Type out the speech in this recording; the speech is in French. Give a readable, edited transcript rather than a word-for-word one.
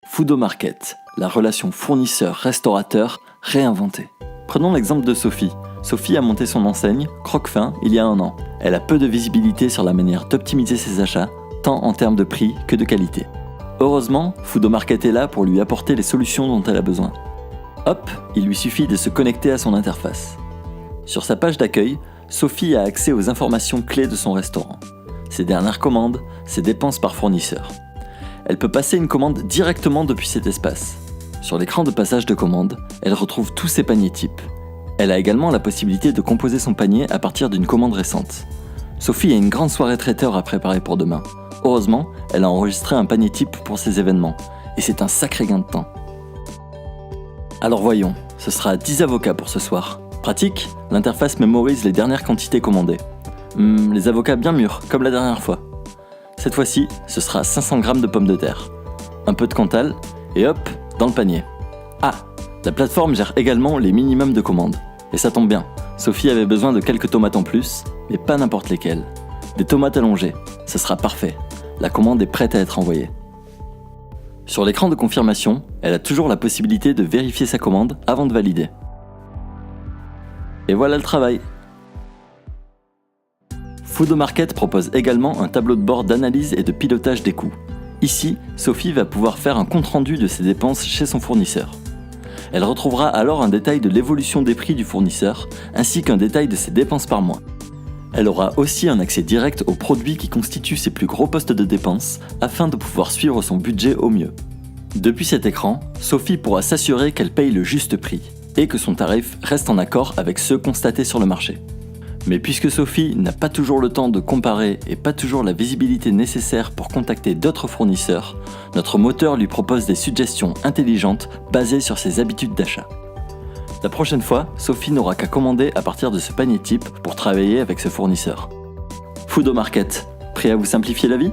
Foodomarket, la relation fournisseur-restaurateur réinventée. Prenons l'exemple de Sophie. Sophie a monté son enseigne, Croquefin, il y a 1 an. Elle a peu de visibilité sur la manière d'optimiser ses achats, tant en termes de prix que de qualité. Heureusement, Foodomarket est là pour lui apporter les solutions dont elle a besoin. Hop, il lui suffit de se connecter à son interface. Sur sa page d'accueil, Sophie a accès aux informations clés de son restaurant. Ses dernières commandes, ses dépenses par fournisseur. Elle peut passer une commande directement depuis cet espace. Sur l'écran de passage de commande, elle retrouve tous ses paniers types. Elle a également la possibilité de composer son panier à partir d'une commande récente. Sophie a une grande soirée traiteur à préparer pour demain. Heureusement, elle a enregistré un panier type pour ces événements, et c'est un sacré gain de temps. Alors voyons, ce sera 10 avocats pour ce soir. Pratique, l'interface mémorise les dernières quantités commandées. Les avocats bien mûrs, comme la dernière fois. Cette fois-ci, ce sera 500 g de pommes de terre. Un peu de Cantal, et hop, dans le panier. Ah, la plateforme gère également les minimums de commandes. Et ça tombe bien, Sophie avait besoin de quelques tomates en plus, mais pas n'importe lesquelles. Des tomates allongées, ce sera parfait. La commande est prête à être envoyée. Sur l'écran de confirmation, elle a toujours la possibilité de vérifier sa commande avant de valider. Et voilà le travail. Foodomarket propose également un tableau de bord d'analyse et de pilotage des coûts. Ici, Sophie va pouvoir faire un compte-rendu de ses dépenses chez son fournisseur. Elle retrouvera alors un détail de l'évolution des prix du fournisseur, ainsi qu'un détail de ses dépenses par mois. Elle aura aussi un accès direct aux produits qui constituent ses plus gros postes de dépenses, afin de pouvoir suivre son budget au mieux. Depuis cet écran, Sophie pourra s'assurer qu'elle paye le juste prix, et que son tarif reste en accord avec ceux constatés sur le marché. Mais puisque Sophie n'a pas toujours le temps de comparer et pas toujours la visibilité nécessaire pour contacter d'autres fournisseurs, notre moteur lui propose des suggestions intelligentes basées sur ses habitudes d'achat. La prochaine fois, Sophie n'aura qu'à commander à partir de ce panier type pour travailler avec ce fournisseur. Foodomarket, prêt à vous simplifier la vie ?